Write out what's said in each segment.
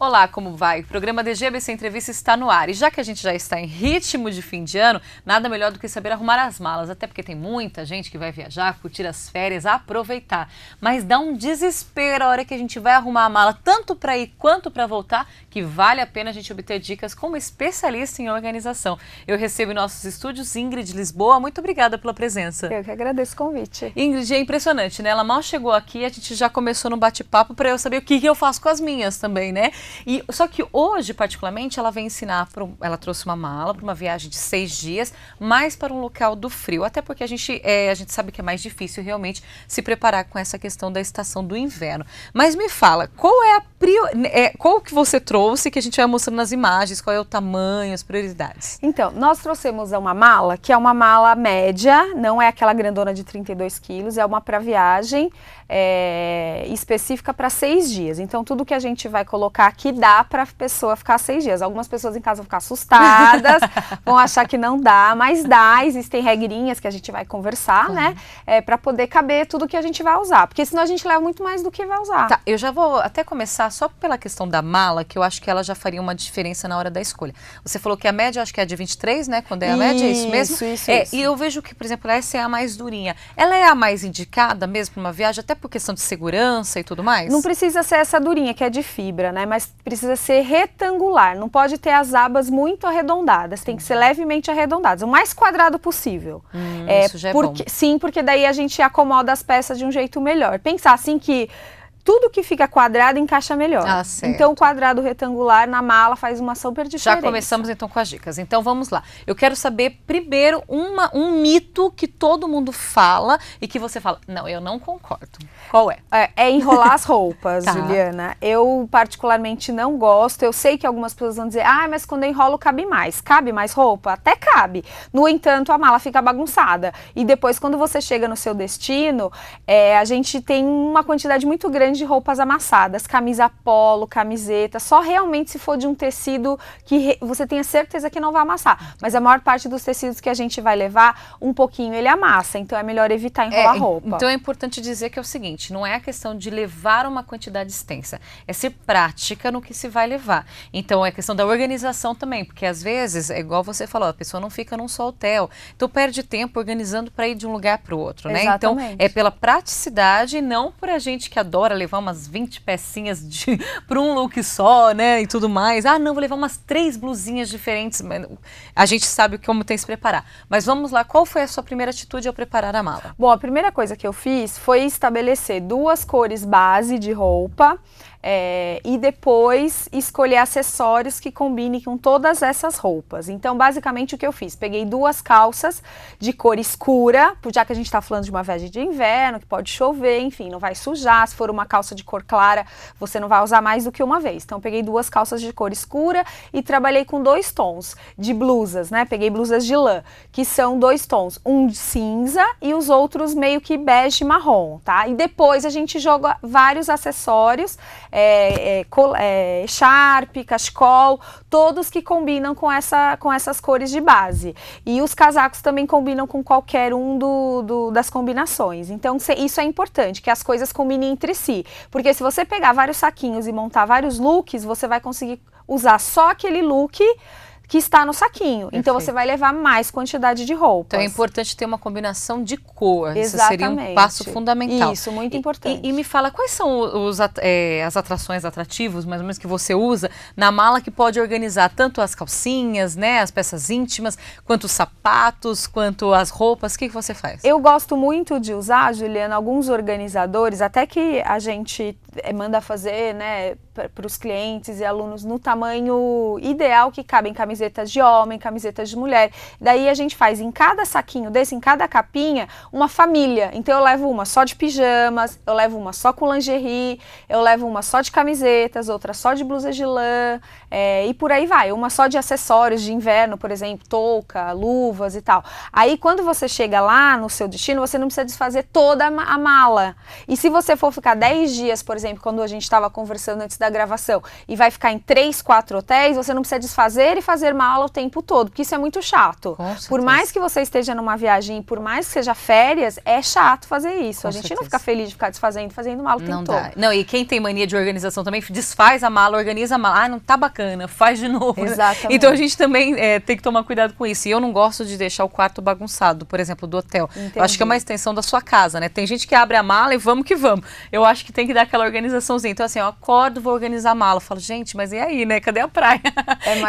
Olá, como vai? O programa DG ABC Entrevista está no ar. E já que a gente já está em ritmo de fim de ano, nada melhor do que saber arrumar as malas. Até porque tem muita gente que vai viajar, curtir as férias, aproveitar. Mas dá um desespero a hora que a gente vai arrumar a mala, tanto para ir quanto para voltar, que vale a pena a gente obter dicas como especialista em organização. Eu recebo em nossos estúdios Ingrid Lisboa. Muito obrigada pela presença. Eu que agradeço o convite. Ingrid, é impressionante, né? Ela mal chegou aqui, a gente já começou no bate-papo para eu saber o que eu faço com as minhas também, né? E, só que hoje, particularmente, ela vem ensinar, ela trouxe uma mala para uma viagem de 6 dias, mais para um local do frio, até porque a gente sabe que é mais difícil realmente se preparar com essa questão da estação do inverno. Mas me fala, qual é qual que você trouxe, que a gente vai mostrando nas imagens, qual é o tamanho, as prioridades? Então, nós trouxemos uma mala, que é uma mala média, não é aquela grandona de 32 quilos, é uma para viagem específica para 6 dias. Então, tudo que a gente vai colocar aqui dá para a pessoa ficar 6 dias. Algumas pessoas em casa vão ficar assustadas, vão achar que não dá, mas dá. Existem regrinhas que a gente vai conversar, né? Para poder caber tudo que a gente vai usar. Porque senão a gente leva muito mais do que vai usar. Tá, eu já vou até começar só pela questão da mala, que eu acho que ela já faria uma diferença na hora da escolha. Você falou que a média, acho que é de 23, né? Quando é a média, é isso mesmo? Isso. E eu vejo que, por exemplo, essa é a mais durinha. Ela é a mais indicada mesmo para uma viagem, até por questão de segurança e tudo mais? Não precisa ser essa durinha, que é de fibra, né? Mas precisa ser retangular, não pode ter as abas muito arredondadas, tem que ser levemente arredondadas, o mais quadrado possível. Isso já é bom. Sim, porque daí a gente acomoda as peças de um jeito melhor. Pensar assim que tudo que fica quadrado encaixa melhor. Então, o quadrado retangular na mala faz uma super diferença. Já começamos então com as dicas. Então, vamos lá. Eu quero saber primeiro um mito que todo mundo fala e que você fala, não, eu não concordo. Qual é? É enrolar as roupas, tá. Juliana. Eu particularmente não gosto. Eu sei que algumas pessoas vão dizer, mas quando eu enrolo cabe mais. Cabe mais roupa? Até cabe. No entanto, a mala fica bagunçada. E depois, quando você chega no seu destino, a gente tem uma quantidade muito grande de roupas amassadas, camisa polo, camiseta, só realmente se for de um tecido que você tenha certeza que não vai amassar. Mas a maior parte dos tecidos que a gente vai levar, um pouquinho ele amassa, então é melhor evitar enrolar roupa. Então é importante dizer que é o seguinte, não é a questão de levar uma quantidade extensa, é ser prática no que se vai levar. Então é questão da organização também, porque às vezes, é igual você falou, a pessoa não fica num só hotel, então perde tempo organizando para ir de um lugar para o outro, né? Exatamente. Então é pela praticidade e não por a gente que adora levar umas 20 pecinhas para um look só, né, e tudo mais. Não, vou levar umas 3 blusinhas diferentes. A gente sabe como tem que se preparar. Mas vamos lá, qual foi a sua primeira atitude ao preparar a mala? Bom, a primeira coisa que eu fiz foi estabelecer 2 cores base de roupa e depois escolher acessórios que combinem com todas essas roupas. Então, basicamente, o que eu fiz? Peguei 2 calças de cor escura, já que a gente está falando de uma viagem de inverno, que pode chover, enfim, não vai sujar. Se for uma calça de cor clara, você não vai usar mais do que uma vez. Então, peguei 2 calças de cor escura e trabalhei com 2 tons de blusas, né? Peguei blusas de lã, que são 2 tons, um de cinza e os outros meio que bege marrom, tá? E depois a gente joga vários acessórios, Sharp, cachecol, todos que combinam com essas cores de base. E os casacos também combinam com qualquer um das combinações. Então, isso é importante, que as coisas combinem entre si. Porque se você pegar vários saquinhos e montar vários looks, você vai conseguir usar só aquele look que está no saquinho. Perfeito. Então você vai levar mais quantidade de roupas. Então é importante ter uma combinação de cor. Exatamente. Isso seria um passo fundamental. Isso, muito importante. E me fala, quais são as atrações, atrativos, mais ou menos, que você usa na mala que pode organizar tanto as calcinhas, né, as peças íntimas, quanto os sapatos, quanto as roupas? O que você faz? Eu gosto muito de usar, Juliana, alguns organizadores, até que a gente manda fazer, né, para os clientes e alunos no tamanho ideal que cabem camisetas de homem, camisetas de mulher. Daí a gente faz em cada saquinho desse, em cada capinha, uma família. Então eu levo uma só de pijamas, eu levo uma só com lingerie, eu levo uma só de camisetas, outra só de blusas de lã, e por aí vai. Uma só de acessórios de inverno, por exemplo, touca, luvas e tal. Aí quando você chega lá no seu destino, você não precisa desfazer toda a mala. E se você for ficar 10 dias, por exemplo, quando a gente estava conversando antes da gravação, e vai ficar em 3, 4 hotéis, você não precisa desfazer e fazer mala o tempo todo, porque isso é muito chato. Por mais que você esteja numa viagem, por mais que seja férias, é chato fazer isso. A gente não fica feliz de ficar desfazendo, fazendo mala o tempo todo. Não, e quem tem mania de organização também, desfaz a mala, organiza a mala. Ah, não tá bacana, faz de novo. Exatamente. Então a gente também tem que tomar cuidado com isso. E eu não gosto de deixar o quarto bagunçado, por exemplo, do hotel. Entendi. Eu acho que é uma extensão da sua casa, né? Tem gente que abre a mala e vamos que vamos. Eu acho que tem que dar aquela organizaçãozinha. Então assim, eu acordo, vou organizar a mala. Eu falo, gente, mas e aí, né? Cadê a praia?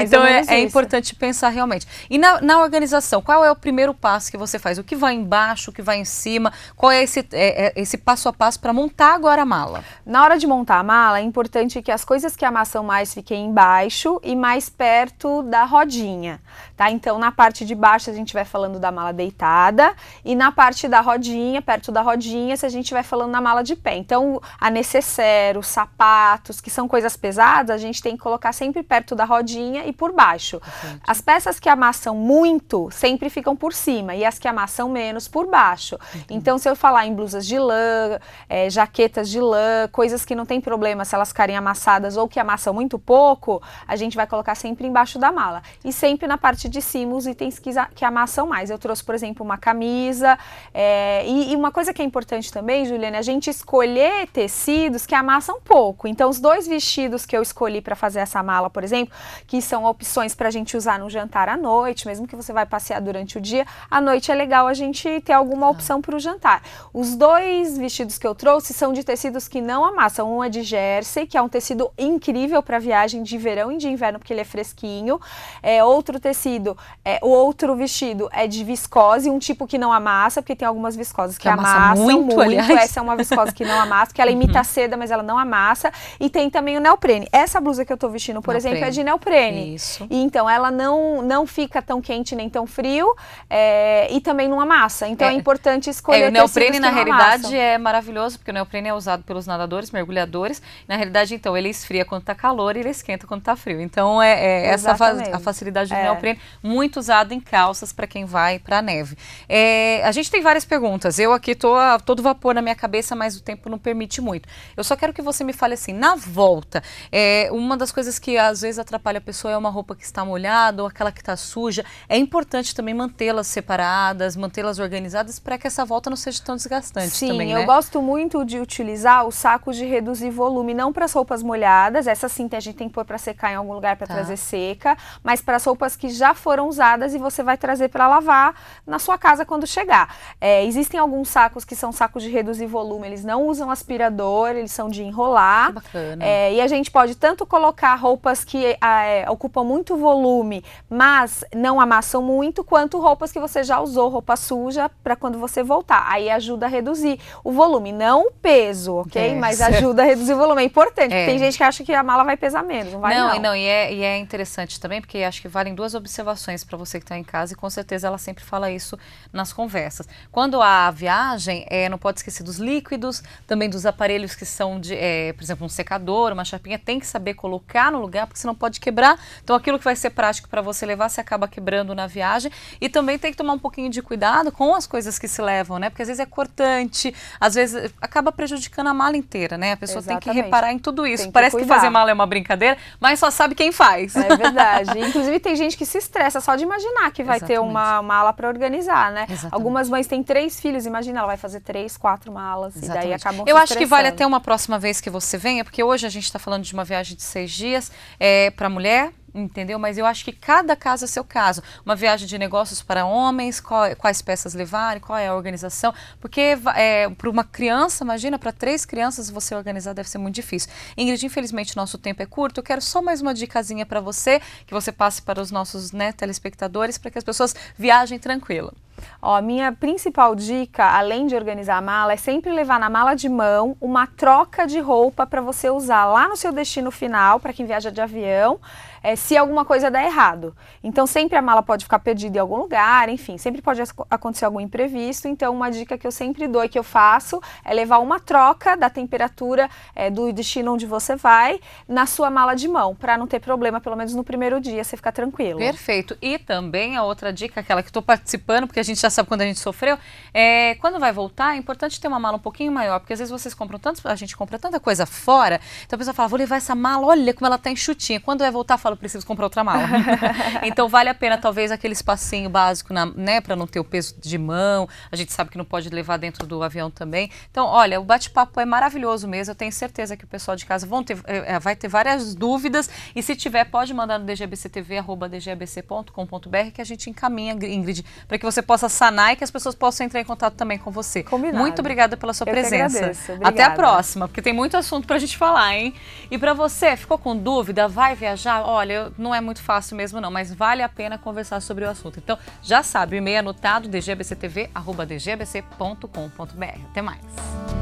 Então é importante pensar realmente. E na organização, qual é o primeiro passo que você faz? O que vai embaixo, o que vai em cima? Qual é esse passo a passo para montar agora a mala? Na hora de montar a mala, é importante que as coisas que amassam mais fiquem embaixo e mais perto da rodinha, tá? Então, na parte de baixo, a gente vai falando da mala deitada e na parte da rodinha, perto da rodinha, se a gente vai falando na mala de pé. Então, a necessaire, os sapatos, que são coisas pesadas, a gente tem que colocar sempre perto da rodinha e por baixo. Perfeito. As peças que amassam muito, sempre ficam por cima e as que amassam menos, por baixo. Então, se eu falar em blusas de lã, jaquetas de lã, coisas que não tem problema se elas ficarem amassadas ou que amassam muito pouco, a gente vai colocar sempre embaixo da mala. E sempre na parte de cima os itens que amassam mais. Eu trouxe, por exemplo, uma camisa. E uma coisa que é importante também, Juliane, a gente escolher tecidos que amassam pouco. Então, os 2 vestidos que eu escolhi para fazer essa mala, por exemplo, que são opções para a gente usar no jantar à noite, mesmo que você vai passear durante o dia, à noite é legal a gente ter alguma opção para o jantar. Os 2 vestidos que eu trouxe são de tecidos que não amassam. Um é de jersey, que é um tecido incrível para viagem de verão e de inverno, porque ele é fresquinho. Outro tecido, o outro vestido é de viscose, um tipo que não amassa, porque tem algumas viscosas que amassam muito. Essa é uma viscose que não amassa, porque ela imita a seda, mas ela não amassa. E tem também o neoprene. Essa blusa que eu tô vestindo, por exemplo, é de neoprene. Isso. E então ela não fica tão quente nem tão frio e também não amassa. Então é importante escolher o neoprene, na realidade, amassam. é maravilhoso, porque o neoprene é usado pelos nadadores, mergulhadores. Na realidade, então, ele esfria quando tá calor e ele esquenta quando tá frio. Então, essa a facilidade do neoprene, muito usado em calças para quem vai para a neve. A gente tem várias perguntas. Eu aqui tô a todo vapor na minha cabeça, mas o tempo não permite muito. Eu só quero que você me fale assim, na volta, uma das coisas que às vezes atrapalha a pessoa é uma roupa que está molhada ou aquela que está suja. É importante também mantê-las separadas, mantê-las organizadas para que essa volta não seja tão desgastante. Sim, também, né? Eu gosto muito de utilizar os sacos de reduzir volume, não para as roupas molhadas, essa sim a gente tem que pôr para secar em algum lugar para trazer seca, mas para as roupas que já foram usadas e você vai trazer para lavar na sua casa quando chegar. Existem alguns sacos que são sacos de reduzir volume, eles não usam aspirador, eles são de enrolar. Que bacana. E a gente pode tanto colocar roupas que ocupam muito volume, mas não amassam muito, quanto roupas que você já usou, roupa suja, para quando você voltar. Aí ajuda a reduzir o volume, não o peso, ok? Mas ajuda a reduzir o volume. É importante, porque tem gente que acha que a mala vai pesar menos, não vai não. E é interessante também, porque acho que valem 2 observações para você que está em casa, e com certeza ela sempre fala isso nas conversas. Quando há viagem, não pode esquecer dos líquidos, também dos aparelhos que são de, por exemplo, um secador, uma chapinha, tem que saber colocar no lugar, porque senão pode quebrar. Então aquilo que vai ser prático para você levar, você acaba quebrando na viagem. E também tem que tomar um pouquinho de cuidado com as coisas que se levam, né? Porque às vezes é cortante, às vezes acaba prejudicando a mala inteira, né? A pessoa tem que reparar em tudo isso. Parece que fazer mala é uma brincadeira, mas só sabe quem faz. É verdade. Inclusive tem gente que se estressa só de imaginar que vai ter uma mala para organizar, né? Algumas mães têm 3 filhos, imagina, ela vai fazer 3, 4 malas e daí acabam se Eu acho que vale até uma próxima vez que você venha, porque hoje a gente está falando de uma viagem de 6 dias para mulher, entendeu? Mas eu acho que cada caso é seu caso. Uma viagem de negócios para homens, quais peças levarem, qual é a organização, porque para uma criança, imagina, para 3 crianças você organizar deve ser muito difícil. Ingrid, infelizmente nosso tempo é curto, eu quero só mais uma dicasinha para você, que você passe para os nossos telespectadores, para que as pessoas viajem tranquilo. A minha principal dica, além de organizar a mala, é sempre levar na mala de mão uma troca de roupa para você usar lá no seu destino final, para quem viaja de avião, se alguma coisa der errado. Então sempre a mala pode ficar perdida em algum lugar, enfim, sempre pode acontecer algum imprevisto. Então uma dica que eu sempre dou e que eu faço é levar uma troca da temperatura do destino onde você vai na sua mala de mão, para não ter problema, pelo menos no primeiro dia, você ficar tranquilo. Perfeito. E também a outra dica, aquela que estou participando, porque a gente já sabe quando a gente sofreu. Quando vai voltar, é importante ter uma mala um pouquinho maior, porque às vezes vocês compram tanto, a gente compra tanta coisa fora, então a pessoa fala, vou levar essa mala, olha como ela tá enxutinha. Quando vai voltar, fala, preciso comprar outra mala. Então vale a pena, talvez, aquele espacinho básico, né, para não ter o peso de mão. A gente sabe que não pode levar dentro do avião também. Então, olha, o bate-papo é maravilhoso mesmo. Eu tenho certeza que o pessoal de casa vai ter várias dúvidas. E se tiver, pode mandar no dgbctv@dgbc.com.br que a gente encaminha, Ingrid, para que você possa sanar e que as pessoas possam entrar em contato também com você. Combinado. Muito obrigada pela sua presença. Agradeço. Até a próxima, porque tem muito assunto pra gente falar, hein? E pra você, ficou com dúvida? Vai viajar? Olha, não é muito fácil mesmo não, mas vale a pena conversar sobre o assunto. Então, já sabe, o e-mail anotado, dgbctv@dgbc.com.br. Até mais.